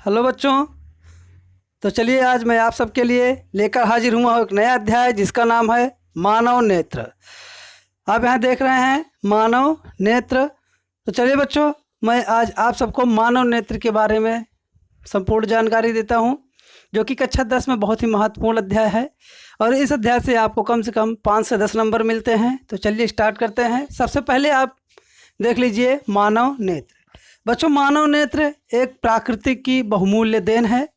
Hello बच्चों। तो चलिए आज मैं आप सबके लिए लेकर हाजिर हुआ हूँ एक नया अध्याय जिसका नाम है मानव नेत्र। आप यहाँ देख रहे हैं मानव नेत्र। तो चलिए बच्चों, मैं आज आप सबको मानव नेत्र के बारे में संपूर्ण जानकारी देता हूँ, जो कि कक्षा 10 में बहुत ही महत्वपूर्ण अध्याय है और इस अध्याय से आपको कम से कम 5 से 10 नंबर मिलते हैं। तो चलिए स्टार्ट करते हैं। सबसे पहले आप देख लीजिए मानव नेत्र। बच्चों, मानव नेत्र एक प्राकृतिक की बहुमूल्य देन है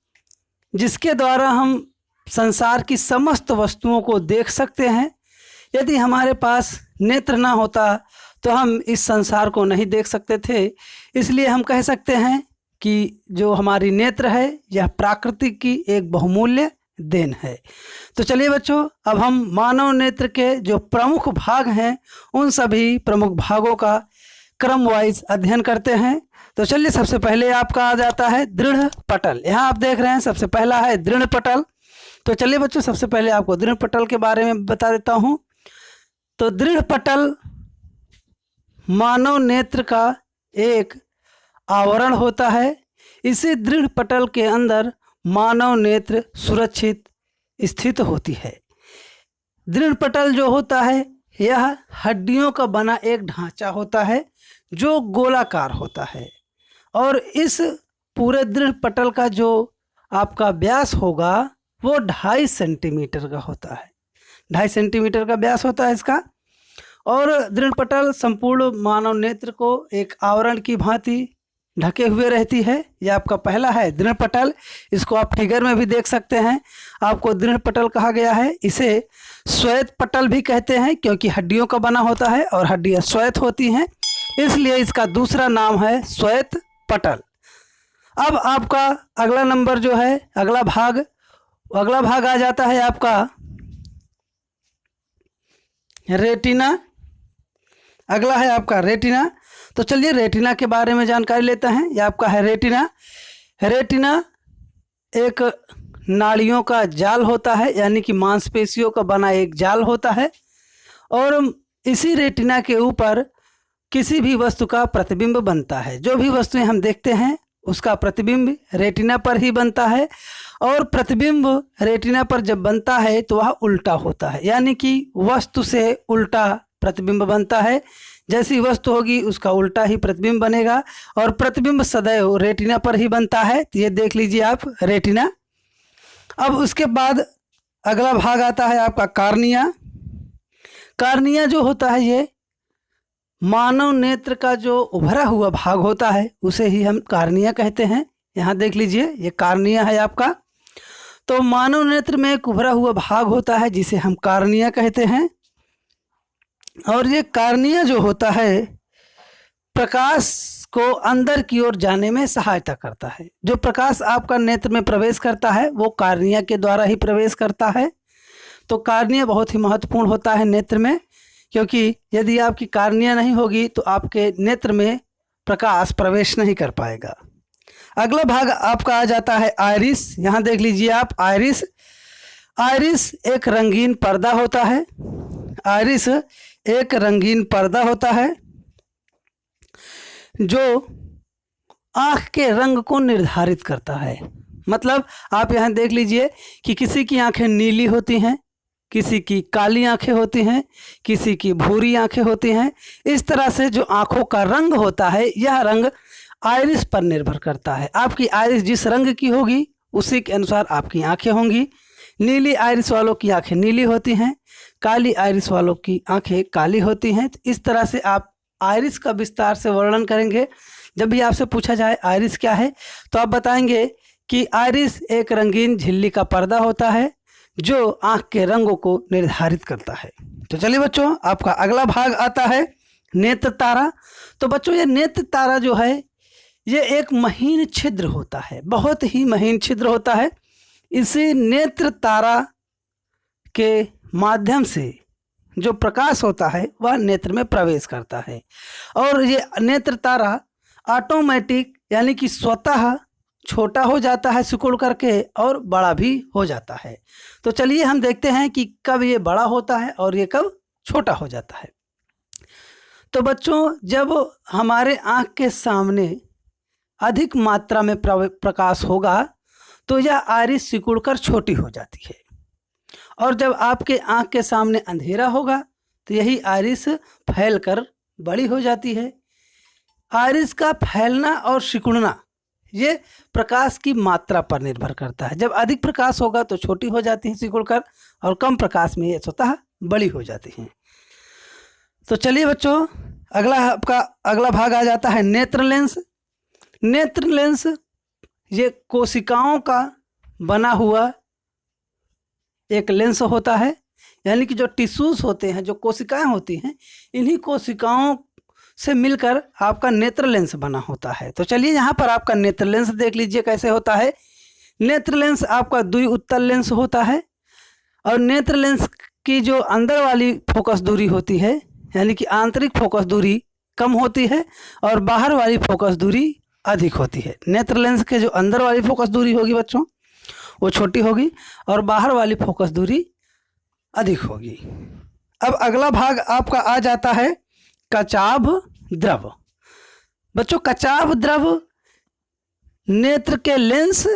जिसके द्वारा हम संसार की समस्त वस्तुओं को देख सकते हैं। यदि हमारे पास नेत्र ना होता तो हम इस संसार को नहीं देख सकते थे। इसलिए हम कह सकते हैं कि जो हमारी नेत्र है यह प्राकृतिक की एक बहुमूल्य देन है। तो चलिए बच्चों, अब हम मानव नेत्र के जो प्रमुख भाग हैं उन सभी प्रमुख भागों का क्रम वाइज अध्ययन करते हैं। तो चलिए, सबसे पहले आपका आ जाता है दृढ़ पटल। यहाँ आप देख रहे हैं सबसे पहला है दृढ़ पटल। तो चलिए बच्चों, सबसे पहले आपको दृढ़ पटल के बारे में बता देता हूँ। तो दृढ़ पटल मानव नेत्र का एक आवरण होता है। इसी दृढ़ पटल के अंदर मानव नेत्र सुरक्षित स्थित होती है। दृढ़ पटल जो होता है यह हड्डियों का बना एक ढांचा होता है जो गोलाकार होता है और इस पूरे दृढ़ पटल का जो आपका व्यास होगा वो 2.5 सेंटीमीटर का होता है। 2.5 सेंटीमीटर का व्यास होता है इसका। और दृढ़ पटल संपूर्ण मानव नेत्र को एक आवरण की भांति ढके हुए रहती है। यह आपका पहला है दृढ़ पटल। इसको आप फिगर में भी देख सकते हैं। आपको दृढ़ पटल कहा गया है। इसे श्वेत पटल भी कहते हैं क्योंकि हड्डियों का बना होता है और हड्डियां श्वेत होती हैं, इसलिए इसका दूसरा नाम है श्वेत पटल। अब आपका अगला नंबर जो है अगला भाग आ जाता है आपका रेटिना। अगला है आपका रेटिना। तो चलिए रेटिना के बारे में जानकारी लेते हैं। यह आपका है रेटिना। रेटिना एक नाड़ियों का जाल होता है, यानी कि मांसपेशियों का बना एक जाल होता है और इसी रेटिना के ऊपर किसी भी वस्तु का प्रतिबिंब बनता है। जो भी वस्तुएं हम देखते हैं उसका प्रतिबिंब रेटिना पर ही बनता है और प्रतिबिंब रेटिना पर जब बनता है तो वह उल्टा होता है, यानी कि वस्तु से उल्टा प्रतिबिंब बनता है। जैसी वस्तु होगी उसका उल्टा ही प्रतिबिंब बनेगा और प्रतिबिंब सदैव रेटिना पर ही बनता है। तो ये देख लीजिए आप रेटिना। अब उसके बाद अगला भाग आता है आपका कार्निया। कार्निया जो होता है ये मानव नेत्र का जो उभरा हुआ भाग होता है उसे ही हम कार्निया कहते हैं। यहाँ देख लीजिए ये कार्निया है आपका। तो मानव नेत्र में एक उभरा हुआ भाग होता है जिसे हम कार्निया कहते हैं और ये कार्निया जो होता है प्रकाश को अंदर की ओर जाने में सहायता करता है। जो प्रकाश आपका नेत्र में प्रवेश करता है वो कार्निया के द्वारा ही प्रवेश करता है। तो कार्निया बहुत ही महत्वपूर्ण होता है नेत्र में, क्योंकि यदि आपकी कार्निया नहीं होगी तो आपके नेत्र में प्रकाश प्रवेश नहीं कर पाएगा। अगला भाग आपका आ जाता है आइरिस। यहाँ देख लीजिए आप आइरिस। आइरिस एक रंगीन पर्दा होता है। आइरिस एक रंगीन पर्दा होता है जो आँख के रंग को निर्धारित करता है। मतलब आप यहाँ देख लीजिए कि किसी की आँखें नीली होती हैं, किसी की काली आंखें होती हैं, किसी की भूरी आंखें होती हैं। इस तरह से जो आंखों का रंग होता है यह रंग आइरिस पर निर्भर करता है। आपकी आइरिस जिस रंग की होगी उसी के अनुसार आपकी आंखें होंगी। नीली आइरिस वालों की आंखें नीली होती हैं, काली आइरिस वालों की आंखें काली होती हैं। तो इस तरह से आप आइरिस का विस्तार से वर्णन करेंगे। जब भी आपसे पूछा जाए आइरिस क्या है तो आप बताएंगे कि आइरिस एक रंगीन झिल्ली का पर्दा होता है जो आँख के रंगों को निर्धारित करता है। तो चलिए बच्चों, आपका अगला भाग आता है नेत्र तारा। तो बच्चों, ये नेत्र तारा जो है ये एक महीन छिद्र होता है, बहुत ही महीन छिद्र होता है। इसी नेत्र तारा के माध्यम से जो प्रकाश होता है वह नेत्र में प्रवेश करता है और ये नेत्र तारा ऑटोमेटिक यानी कि स्वतः छोटा हो जाता है सिकुड़ करके और बड़ा भी हो जाता है। तो चलिए हम देखते हैं कि कब ये बड़ा होता है और ये कब छोटा हो जाता है। तो बच्चों, जब हमारे आँख के सामने अधिक मात्रा में प्रकाश होगा तो यह आइरिस सिकुड़कर छोटी हो जाती है, और जब आपके आँख के सामने अंधेरा होगा तो यही आइरिस फैलकर बड़ी हो जाती है। आइरिस का फैलना और सिकुड़ना ये प्रकाश की मात्रा पर निर्भर करता है। जब अधिक प्रकाश होगा तो छोटी हो जाती है सिकुड़कर, और कम प्रकाश में ये स्वतः बड़ी हो जाती हैं। तो चलिए बच्चों, अगला भाग आ जाता है नेत्र लेंस। नेत्र लेंस ये कोशिकाओं का बना हुआ एक लेंस होता है, यानी कि जो टिश्यूज होते हैं, जो कोशिकाएं होती हैं, इन्हीं कोशिकाओं से मिलकर आपका नेत्र लेंस बना होता है। तो चलिए यहाँ पर आपका नेत्र लेंस देख लीजिए कैसे होता है। नेत्र लेंस आपका द्विउत्तल लेंस होता है, और नेत्र लेंस की जो अंदर वाली फोकस दूरी होती है, यानी कि आंतरिक फोकस दूरी कम होती है और बाहर वाली फोकस दूरी अधिक होती है। नेत्र लेंस के जो अंदर वाली फोकस दूरी होगी बच्चों वो छोटी होगी, और बाहर वाली फोकस दूरी अधिक होगी। अब अगला भाग आपका आ जाता है कचाभ द्रव। बच्चों, कचाभ द्रव नेत्र के लेंस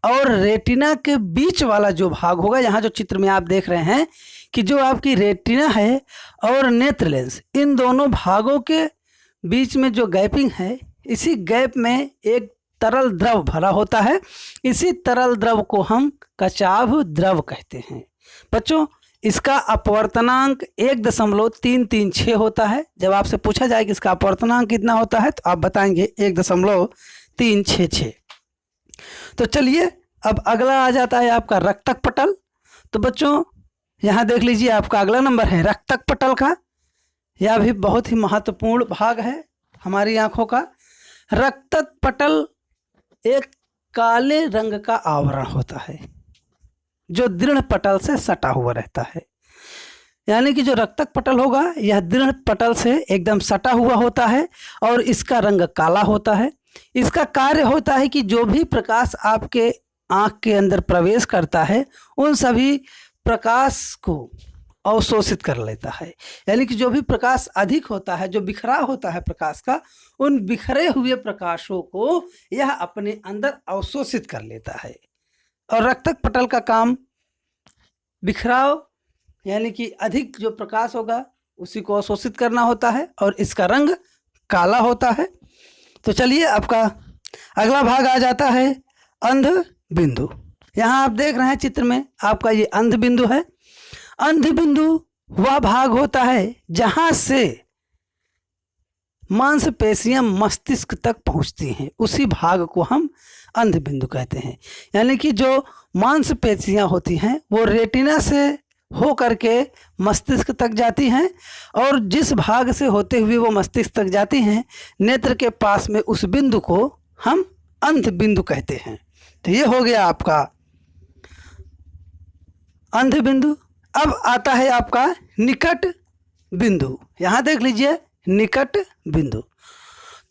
और रेटिना के बीच वाला जो भाग होगा, यहाँ जो चित्र में आप देख रहे हैं कि जो आपकी रेटिना है और नेत्र लेंस, इन दोनों भागों के बीच में जो गैपिंग है, इसी गैप में एक तरल द्रव भरा होता है। इसी तरल द्रव को हम कचाभ द्रव कहते हैं। बच्चों, इसका अपवर्तनांक 1.336 होता है। जब आपसे पूछा जाए कि इसका अपवर्तनांक कितना होता है तो आप बताएंगे 1.366। तो चलिए अब अगला आ जाता है आपका रक्तक पटल। तो बच्चों यहाँ देख लीजिए, आपका अगला नंबर है रक्तक पटल का। यह भी बहुत ही महत्वपूर्ण भाग है हमारी आँखों का। रक्तक पटल एक काले रंग का आवरण होता है जो दृढ़ पटल से सटा हुआ रहता है। यानी कि जो रक्तक पटल होगा यह दृढ़ पटल से एकदम सटा हुआ होता है और इसका रंग काला होता है। इसका कार्य होता है कि जो भी प्रकाश आपके आँख के अंदर प्रवेश करता है उन सभी प्रकाश को अवशोषित कर लेता है। यानी कि जो भी प्रकाश अधिक होता है, जो बिखराव होता है प्रकाश का, उन बिखरे हुए प्रकाशों को यह अपने अंदर अवशोषित कर लेता है। और रक्तक पटल का काम बिखराव यानी कि अधिक जो प्रकाश होगा उसी को अवशोषित करना होता है, और इसका रंग काला होता है। तो चलिए आपका अगला भाग आ जाता है अंध बिंदु। यहाँ आप देख रहे हैं चित्र में, आपका ये अंध बिंदु है। अंध बिंदु वह भाग होता है जहाँ से मांसपेशियां मस्तिष्क तक पहुँचती हैं, उसी भाग को हम अंध बिंदु कहते हैं। यानी कि जो मांसपेशियां होती हैं वो रेटिना से हो करके मस्तिष्क तक जाती हैं, और जिस भाग से होते हुए वो मस्तिष्क तक जाती हैं, नेत्र के पास में उस बिंदु को हम अंध बिंदु कहते हैं। तो ये हो गया आपका अंध बिंदु। अब आता है आपका निकट बिंदु। यहाँ देख लीजिए निकट बिंदु।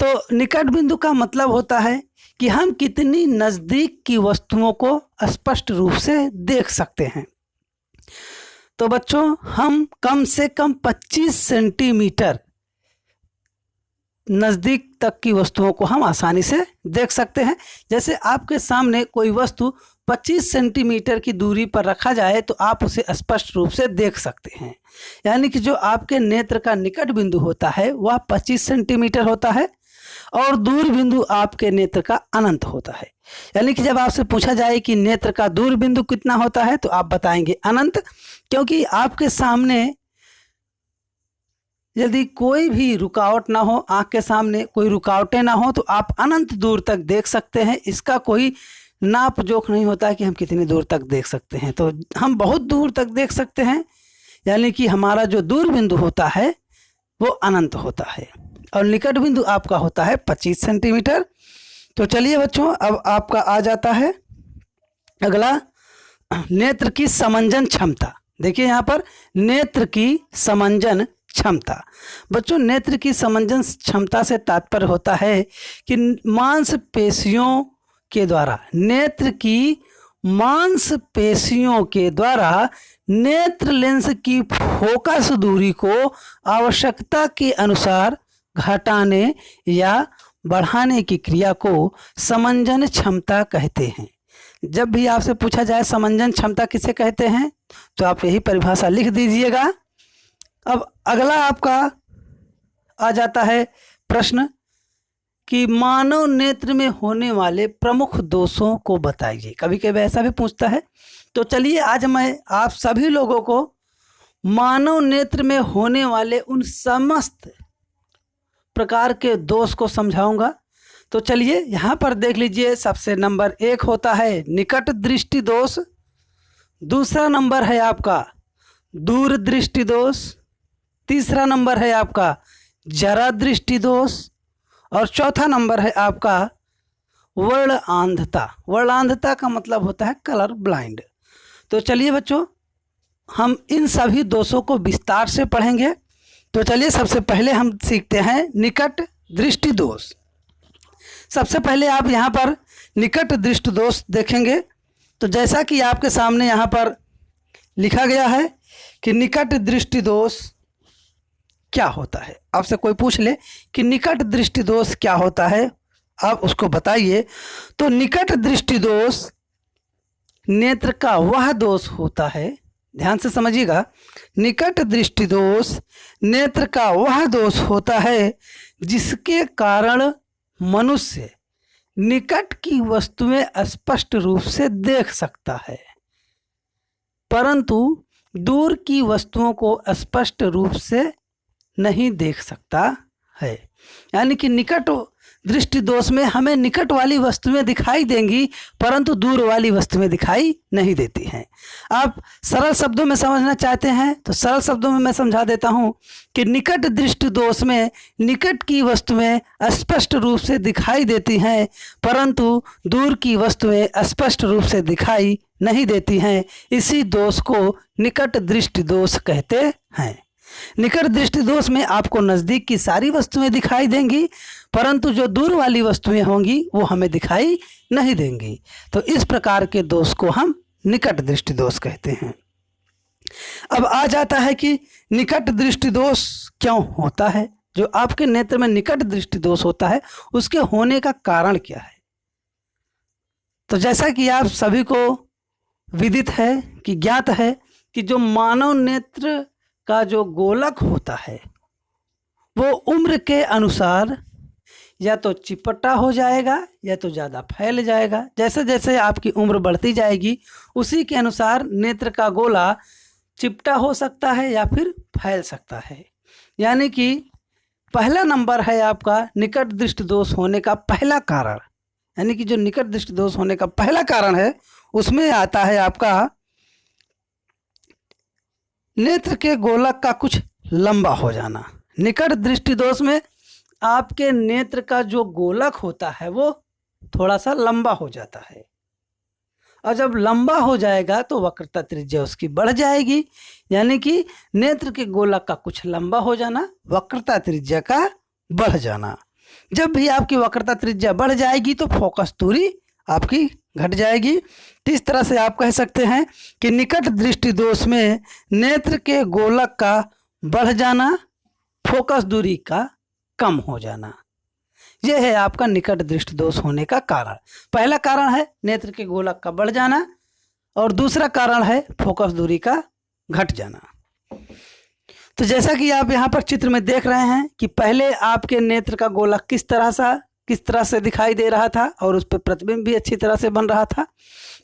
तो निकट बिंदु का मतलब होता है कि हम कितनी नज़दीक की वस्तुओं को स्पष्ट रूप से देख सकते हैं। तो बच्चों, हम कम से कम 25 सेंटीमीटर नज़दीक तक की वस्तुओं को हम आसानी से देख सकते हैं। जैसे आपके सामने कोई वस्तु 25 सेंटीमीटर की दूरी पर रखा जाए तो आप उसे स्पष्ट रूप से देख सकते हैं। यानी कि जो आपके नेत्र का निकट बिंदु होता है वह 25 सेंटीमीटर होता है, और दूर बिंदु आपके नेत्र का अनंत होता है। यानी कि जब आपसे पूछा जाए कि नेत्र का दूर बिंदु कितना होता है तो आप बताएंगे अनंत, क्योंकि आपके सामने यदि कोई भी रुकावट ना हो, आँख के सामने कोई रुकावटें ना हो, तो आप अनंत दूर तक देख सकते हैं। इसका कोई नाप जोख नहीं होता कि हम कितनी दूर तक देख सकते हैं। तो हम बहुत दूर तक देख सकते हैं, यानी कि हमारा जो दूर बिंदु होता है वो अनंत होता है, और निकट बिंदु आपका होता है 25 सेंटीमीटर। तो चलिए बच्चों, अब आपका आ जाता है अगला नेत्र की समंजन क्षमता। देखिए यहाँ पर नेत्र की समंजन क्षमता। बच्चों, नेत्र की समंजन क्षमता से तात्पर्य होता है कि मांसपेशियों के द्वारा, नेत्र की मांसपेशियों के द्वारा नेत्र लेंस की फोकस दूरी को आवश्यकता के अनुसार घटाने या बढ़ाने की क्रिया को समंजन क्षमता कहते हैं। जब भी आपसे पूछा जाए समंजन क्षमता किसे कहते हैं तो आप यही परिभाषा लिख दीजिएगा। अब अगला आपका आ जाता है प्रश्न कि मानव नेत्र में होने वाले प्रमुख दोषों को बताइए। कभी कभी ऐसा भी पूछता है। तो चलिए आज मैं आप सभी लोगों को मानव नेत्र में होने वाले उन समस्त प्रकार के दोष को समझाऊंगा। तो चलिए यहाँ पर देख लीजिए। सबसे नंबर 1 होता है निकट दृष्टि दोष, दूसरा नंबर है आपका दूर दृष्टि दोष, तीसरा नंबर है आपका जरा दृष्टि दोष और चौथा नंबर है आपका वर्ण अंधता। वर्ण अंधता का मतलब होता है कलर ब्लाइंड। तो चलिए बच्चों हम इन सभी दोषों को विस्तार से पढ़ेंगे। तो चलिए सबसे पहले हम सीखते हैं निकट दृष्टि दोष। सबसे पहले आप यहाँ पर निकट दृष्टि दोष देखेंगे। तो जैसा कि आपके सामने यहाँ पर लिखा गया है कि निकट दृष्टि दोष क्या होता है। आपसे कोई पूछ ले कि निकट दृष्टि दोष क्या होता है, आप उसको बताइए। तो निकट दृष्टि दोष नेत्र का वह दोष होता है, ध्यान से समझिएगा, निकट दृष्टि दोष नेत्र का वह दोष होता है जिसके कारण मनुष्य निकट की वस्तुएं स्पष्ट रूप से देख सकता है परंतु दूर की वस्तुओं को स्पष्ट रूप से नहीं देख सकता है। यानी कि निकट दृष्टि दोष में हमें निकट वाली वस्तुएं दिखाई देंगी परंतु दूर वाली वस्तुएं दिखाई नहीं देती हैं। आप सरल शब्दों में समझना चाहते हैं तो सरल शब्दों में मैं समझा देता हूं कि निकट दृष्टि दोष में निकट की वस्तुएं स्पष्ट रूप से दिखाई देती हैं परंतु दूर की वस्तुएं स्पष्ट रूप से दिखाई नहीं देती हैं। इसी दोष को निकट दृष्टि दोष कहते हैं। निकट दृष्टि दोष में आपको नज़दीक की सारी वस्तुएं दिखाई देंगी परंतु जो दूर वाली वस्तुएं होंगी वो हमें दिखाई नहीं देंगी। तो इस प्रकार के दोष को हम निकट दृष्टि दोष कहते हैं। अब आ जाता है कि निकट दृष्टि दोष क्यों होता है। जो आपके नेत्र में निकट दृष्टि दोष होता है उसके होने का कारण क्या है। तो जैसा कि आप सभी को विदित है कि ज्ञात है कि जो मानव नेत्र का जो गोलक होता है वो उम्र के अनुसार या तो चिपटा हो जाएगा या तो ज़्यादा फैल जाएगा। जैसे जैसे आपकी उम्र बढ़ती जाएगी उसी के अनुसार नेत्र का गोला चिपटा हो सकता है या फिर फैल सकता है। यानी कि पहला नंबर है आपका निकट दृष्टि दोष होने का पहला कारण, यानी कि जो निकट दृष्टि दोष होने का पहला कारण है उसमें आता है आपका नेत्र के गोलक का कुछ लंबा हो जाना। निकट दृष्टि दोष में आपके नेत्र का जो गोलक होता है वो थोड़ा सा लंबा हो जाता है और जब लंबा हो जाएगा तो वक्रता त्रिज्या उसकी बढ़ जाएगी। यानी कि नेत्र के गोलक का कुछ लंबा हो जाना, वक्रता त्रिज्या का बढ़ जाना। जब भी आपकी वक्रता त्रिज्या बढ़ जाएगी तो फोकस दूरी आपकी घट जाएगी। तो इस तरह से आप कह सकते हैं कि निकट दृष्टि दोष में नेत्र के गोलक का बढ़ जाना, फोकस दूरी का कम हो जाना, यह है आपका निकट दृष्टि दोष होने का कारण। पहला कारण है नेत्र के गोलक का बढ़ जाना और दूसरा कारण है फोकस दूरी का घट जाना। तो जैसा कि आप यहाँ पर चित्र में देख रहे हैं कि पहले आपके नेत्र का गोलक किस तरह से दिखाई दे रहा था और उस पर प्रतिबिंब भी अच्छी तरह से बन रहा था।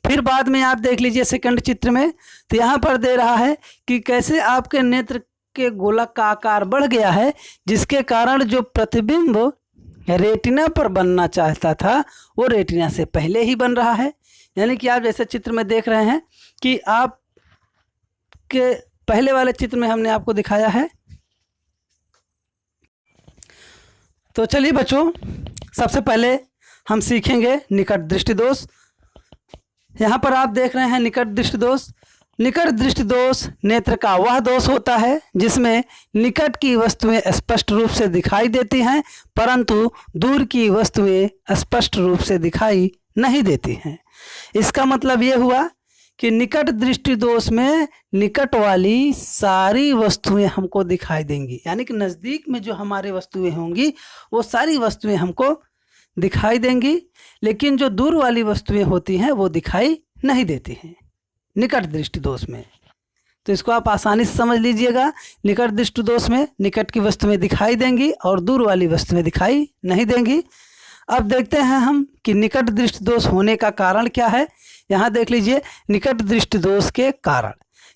फिर बाद में आप देख लीजिए सेकंड चित्र में, तो यहाँ पर दे रहा है कि कैसे आपके नेत्र के गोलक का आकार बढ़ गया है जिसके कारण जो प्रतिबिंब रेटिना पर बनना चाहता था वो रेटिना से पहले ही बन रहा है। यानी कि आप जैसे चित्र में देख रहे हैं कि आप के पहले वाले चित्र में हमने आपको दिखाया है। तो चलिए बच्चों सबसे पहले हम सीखेंगे निकट दृष्टि दोष। यहाँ पर आप देख रहे हैं निकट दृष्टि दोष। निकट दृष्टि दोष नेत्र का वह दोष होता है जिसमें निकट की वस्तुएं स्पष्ट रूप से दिखाई देती हैं परंतु दूर की वस्तुएं स्पष्ट रूप से दिखाई नहीं देती हैं। इसका मतलब ये हुआ कि निकट दृष्टि दोष में निकट वाली सारी वस्तुएं हमको दिखाई देंगी, यानी कि नज़दीक में जो हमारे वस्तुएं होंगी वो सारी वस्तुएं हमको दिखाई देंगी, लेकिन जो दूर वाली वस्तुएं होती हैं वो दिखाई नहीं देती हैं निकट दृष्टि दोष में। तो इसको आप आसानी से समझ लीजिएगा, निकट दृष्टि दोष में निकट की वस्तुएं दिखाई देंगी और दूर वाली वस्तुएं दिखाई नहीं देंगी। अब देखते हैं हम कि निकट दृष्टि दोष होने का कारण क्या है। यहाँ देख लीजिए निकट दृष्टि दोष के कारण।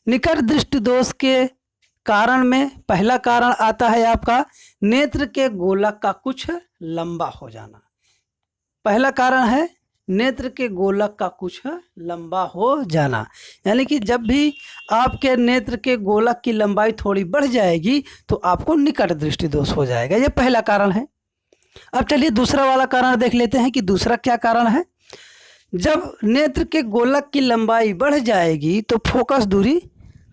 निकट दृष्टि दोष के कारण में पहला कारण आता है आपका नेत्र के गोलक का कुछ लंबा हो जाना। पहला कारण है नेत्र के गोलक का कुछ लंबा हो जाना, यानी कि जब भी आपके नेत्र के गोलक की लंबाई थोड़ी बढ़ जाएगी तो आपको निकट दृष्टि दोष हो जाएगा। ये पहला कारण है। अब चलिए दूसरा वाला कारण देख लेते हैं कि दूसरा क्या कारण है। जब नेत्र के गोलक की लंबाई बढ़ जाएगी तो फोकस दूरी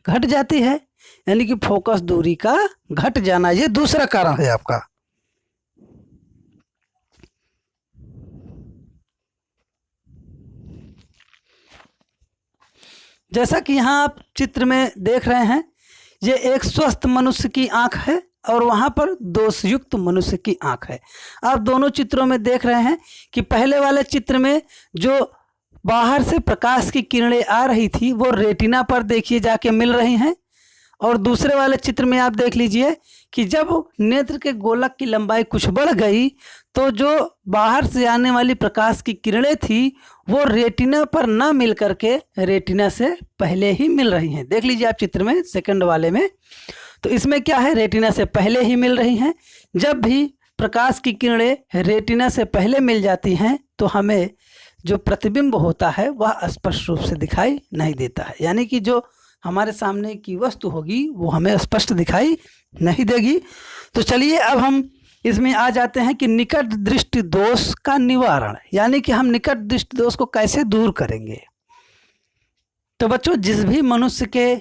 घट जाती है, यानी कि फोकस दूरी का घट जाना, ये दूसरा कारण है आपका। जैसा कि यहाँ आप चित्र में देख रहे हैं, ये एक स्वस्थ मनुष्य की आंख है और वहाँ पर दोषयुक्त मनुष्य की आंख है। आप दोनों चित्रों में देख रहे हैं कि पहले वाले चित्र में जो बाहर से प्रकाश की किरणें आ रही थी वो रेटिना पर देखिए जाके मिल रही हैं, और दूसरे वाले चित्र में आप देख लीजिए कि जब नेत्र के गोलक की लंबाई कुछ बढ़ गई तो जो बाहर से आने वाली प्रकाश की किरणें थी वो रेटिना पर ना मिल करके रेटिना से पहले ही मिल रही हैं। देख लीजिए आप चित्र में सेकंड वाले में, तो इसमें क्या है, रेटिना से पहले ही मिल रही हैं। जब भी प्रकाश की किरणें रेटिना से पहले मिल जाती हैं तो हमें जो प्रतिबिंब होता है वह स्पष्ट रूप से दिखाई नहीं देता है, यानी कि जो हमारे सामने की वस्तु होगी वो हमें स्पष्ट दिखाई नहीं देगी। तो चलिए अब हम इसमें आ जाते हैं कि निकट दृष्टि दोष का निवारण, यानी कि हम निकट दृष्टि दोष को कैसे दूर करेंगे। तो बच्चों, जिस भी मनुष्य के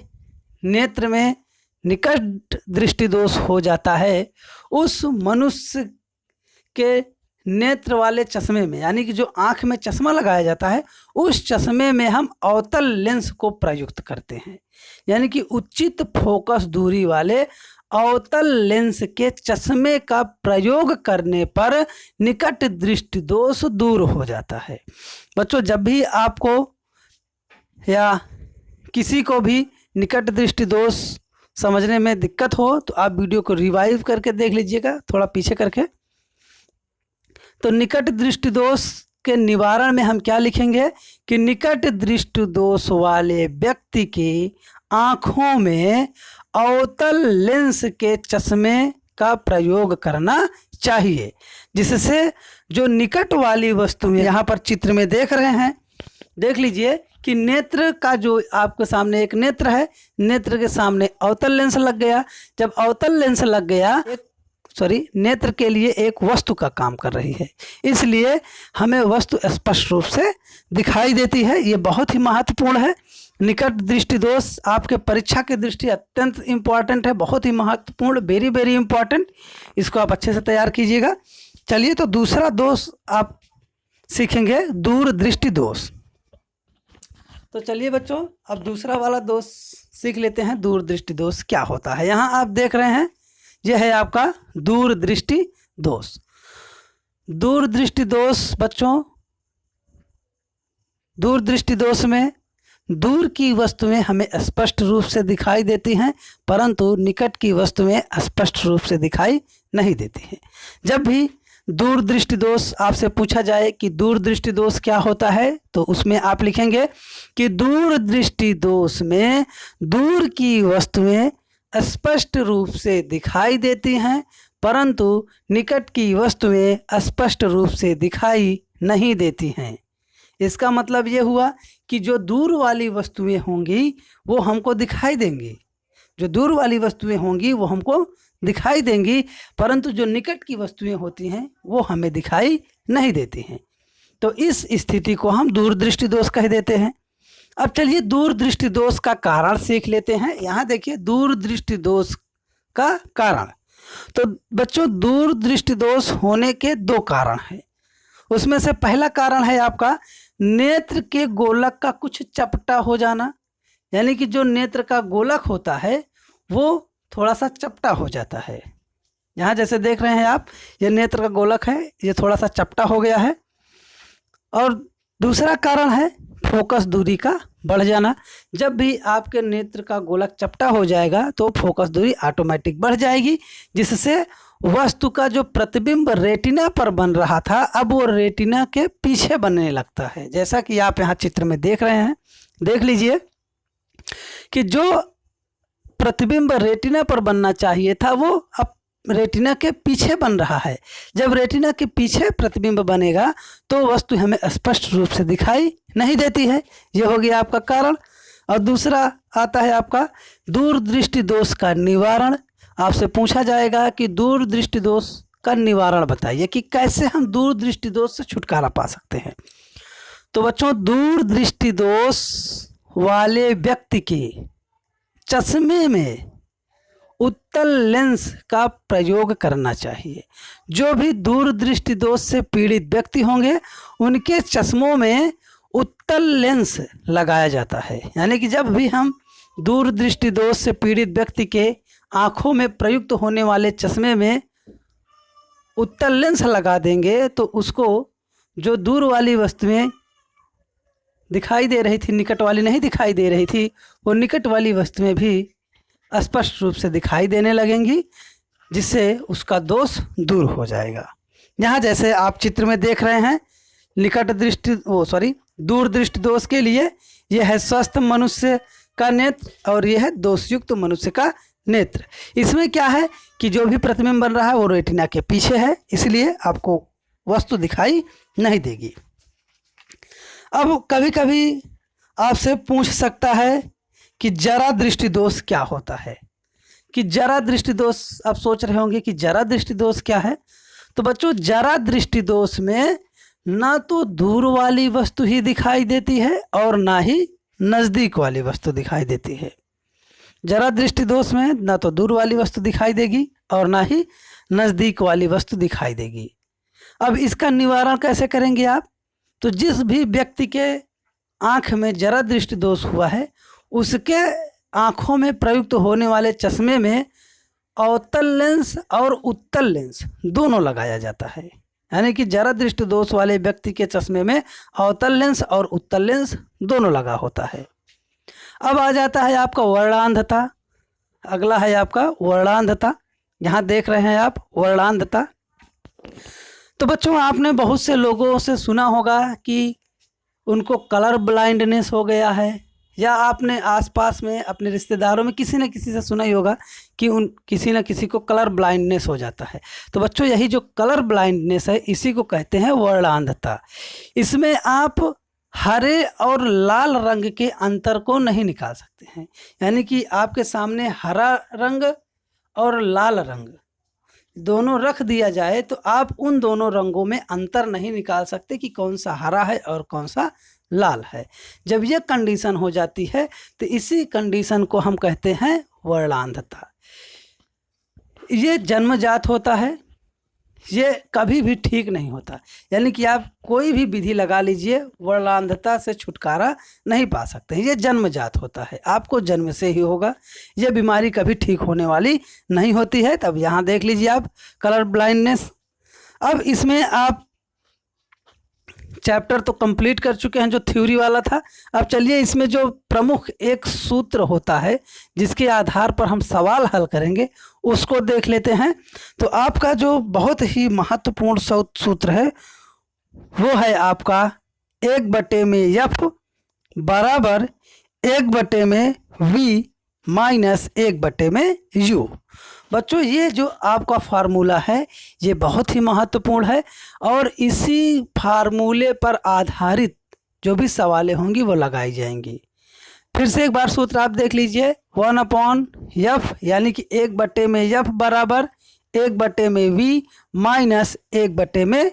नेत्र में निकट दृष्टि दोष हो जाता है उस मनुष्य के नेत्र वाले चश्मे में, यानी कि जो आँख में चश्मा लगाया जाता है उस चश्मे में हम अवतल लेंस को प्रयुक्त करते हैं, यानी कि उचित फोकस दूरी वाले अवतल लेंस के चश्मे का प्रयोग करने पर निकट दृष्टि दोष दूर हो जाता है। बच्चों, जब भी आपको या किसी को भी निकट दृष्टि दोष समझने में दिक्कत हो तो आप वीडियो को रिवाइव करके देख लीजिएगा, थोड़ा पीछे करके। तो निकट दृष्टि दोष के निवारण में हम क्या लिखेंगे कि निकट दृष्टि दोष वाले व्यक्ति की आँखों में अवतल लेंस के चश्मे का प्रयोग करना चाहिए, जिससे जो निकट वाली वस्तुएं यहाँ पर चित्र में देख रहे हैं, देख लीजिए कि नेत्र का जो आपके सामने एक नेत्र है, नेत्र के सामने अवतल लेंस लग गया। जब अवतल लेंस लग गया, नेत्र के लिए एक वस्तु का काम कर रही है, इसलिए हमें वस्तु स्पष्ट रूप से दिखाई देती है। ये बहुत ही महत्वपूर्ण है। निकट दृष्टि दोष आपके परीक्षा के दृष्टि अत्यंत इम्पॉर्टेंट है, बहुत ही महत्वपूर्ण, वेरी वेरी इम्पॉर्टेंट। इसको आप अच्छे से तैयार कीजिएगा। चलिए, तो दूसरा दोष आप सीखेंगे, दूर दृष्टि दोष। तो चलिए बच्चों, अब दूसरा वाला दोष सीख लेते हैं, दूर दृष्टि दोष क्या होता है। यहाँ आप देख रहे हैं, यह है आपका दूर दृष्टि दोष। दूर दृष्टि दोष बच्चों, दूर दृष्टि दोष में दूर की वस्तुएं हमें स्पष्ट रूप से दिखाई देती हैं, परंतु निकट की वस्तुएं स्पष्ट रूप से दिखाई नहीं देती हैं। जब भी दूर दृष्टि दोष आपसे पूछा जाए कि दूर दृष्टि दोष क्या होता है, तो उसमें आप लिखेंगे कि दूर दृष्टि दोष में दूर की वस्तुएं स्पष्ट रूप से दिखाई देती हैं, परंतु निकट की वस्तुएं स्पष्ट रूप से दिखाई नहीं देती हैं। इसका मतलब ये हुआ कि जो दूर वाली वस्तुएं होंगी वो हमको दिखाई देंगी, जो दूर वाली वस्तुएं होंगी वो हमको दिखाई देंगी, परंतु जो निकट की वस्तुएं होती हैं वो हमें दिखाई नहीं देती हैं। तो इस स्थिति को हम दूर दृष्टि दोष कह देते हैं। अब चलिए दूर दृष्टि दोष का कारण सीख लेते हैं। यहाँ देखिए दूर दृष्टि दोष का कारण। तो बच्चों, दूर दृष्टि दोष होने के दो कारण हैं। उसमें से पहला कारण है आपका नेत्र के गोलक का कुछ चपटा हो जाना, यानी कि जो नेत्र का गोलक होता है वो थोड़ा सा चपटा हो जाता है। यहाँ जैसे देख रहे हैं आप, ये नेत्र का गोलक है, ये थोड़ा सा चपटा हो गया है। और दूसरा कारण है फोकस दूरी का बढ़ जाना। जब भी आपके नेत्र का गोलक चपटा हो जाएगा तो फोकस दूरी ऑटोमेटिक बढ़ जाएगी, जिससे वस्तु का जो प्रतिबिंब रेटिना पर बन रहा था अब वो रेटिना के पीछे बनने लगता है। जैसा कि आप यहाँ चित्र में देख रहे हैं, देख लीजिए कि जो प्रतिबिंब रेटिना पर बनना चाहिए था वो अब रेटिना के पीछे बन रहा है। जब रेटिना के पीछे प्रतिबिंब बनेगा तो वस्तु हमें स्पष्ट रूप से दिखाई नहीं देती है। ये हो गया आपका कारण। और दूसरा आता है आपका दूरदृष्टि दोष का निवारण। आपसे पूछा जाएगा कि दूरदृष्टि दोष का निवारण बताइए कि कैसे हम दूरदृष्टि दोष से छुटकारा पा सकते हैं। तो बच्चों, दूरदृष्टि दोष वाले व्यक्ति के चश्मे में उत्तल लेंस का प्रयोग करना चाहिए। जो भी दूरदृष्टि दोष से पीड़ित व्यक्ति होंगे उनके चश्मों में उत्तल लेंस लगाया जाता है। यानी कि जब भी हम दूरदृष्टि दोष से पीड़ित व्यक्ति के आँखों में प्रयुक्त होने वाले चश्मे में उत्तल लेंस लगा देंगे तो उसको जो दूर वाली वस्तुएं दिखाई दे रही थी, निकट वाली नहीं दिखाई दे रही थी, वो निकट वाली वस्तुएं भी स्पष्ट रूप से दिखाई देने लगेंगी, जिससे उसका दोष दूर हो जाएगा। यहाँ जैसे आप चित्र में देख रहे हैं, दूरदृष्टि दोष के लिए यह है स्वस्थ मनुष्य का नेत्र और यह है दोषयुक्त मनुष्य का नेत्र। इसमें क्या है कि जो भी प्रतिबिंब बन रहा है वो रेटिना के पीछे है, इसलिए आपको वस्तु दिखाई नहीं देगी। अब कभी कभी आपसे पूछ सकता है कि जरा दृष्टि दोष क्या होता है, कि जरा दृष्टि दोष आप सोच रहे होंगे कि जरा दृष्टि दोष क्या है। तो बच्चों, जरा दृष्टि दोष में ना तो दूर वाली वस्तु ही दिखाई देती है और ना ही नज़दीक वाली वस्तु दिखाई देती है। जरा दृष्टि दोष में ना तो दूर वाली वस्तु दिखाई देगी और ना ही नज़दीक वाली वस्तु दिखाई देगी। अब इसका निवारण कैसे करेंगे आप? तो जिस भी व्यक्ति के आँख में जरा दृष्टि दोष हुआ है उसके आँखों में प्रयुक्त होने वाले चश्मे में अवतल लेंस और उत्तल लेंस दोनों लगाया जाता है। यानी कि जरा दृष्टि दोष वाले व्यक्ति के चश्मे में अवतल लेंस और उत्तल लेंस दोनों लगा होता है। अब आ जाता है आपका वर्णांधता। अगला है आपका वर्णांधता। यहाँ देख रहे हैं आप वर्णांधता। तो बच्चों, आपने बहुत से लोगों से सुना होगा कि उनको कलर ब्लाइंडनेस हो गया है, या आपने आसपास में अपने रिश्तेदारों में किसी न किसी से सुना ही होगा कि किसी न किसी को कलर ब्लाइंडनेस हो जाता है। तो बच्चों, यही जो कलर ब्लाइंडनेस है इसी को कहते हैं वर्णांधता। इसमें आप हरे और लाल रंग के अंतर को नहीं निकाल सकते हैं। यानी कि आपके सामने हरा रंग और लाल रंग दोनों रख दिया जाए तो आप उन दोनों रंगों में अंतर नहीं निकाल सकते कि कौन सा हरा है और कौन सा लाल है। जब ये कंडीशन हो जाती है तो इसी कंडीशन को हम कहते हैं वर्णांधता। ये जन्मजात होता है, ये कभी भी ठीक नहीं होता। यानी कि आप कोई भी विधि लगा लीजिए, वर्णांधता से छुटकारा नहीं पा सकते। ये जन्मजात होता है, आपको जन्म से ही होगा। ये बीमारी कभी ठीक होने वाली नहीं होती है। तब यहाँ देख लीजिए आप कलर ब्लाइंडनेस। अब इसमें आप चैप्टर तो कंप्लीट कर चुके हैं जो थ्योरी वाला था। अब चलिए इसमें जो प्रमुख एक सूत्र होता है जिसके आधार पर हम सवाल हल करेंगे उसको देख लेते हैं। तो आपका जो बहुत ही महत्वपूर्ण सूत्र है वो है आपका 1/F बराबर 1/V माइनस 1/U। बच्चों, ये जो आपका फार्मूला है ये बहुत ही महत्वपूर्ण है और इसी फार्मूले पर आधारित जो भी सवालें होंगी वो लगाई जाएंगी। फिर से एक बार सूत्र आप देख लीजिए, 1/F यानी कि 1/F बराबर 1/V माइनस 1/U।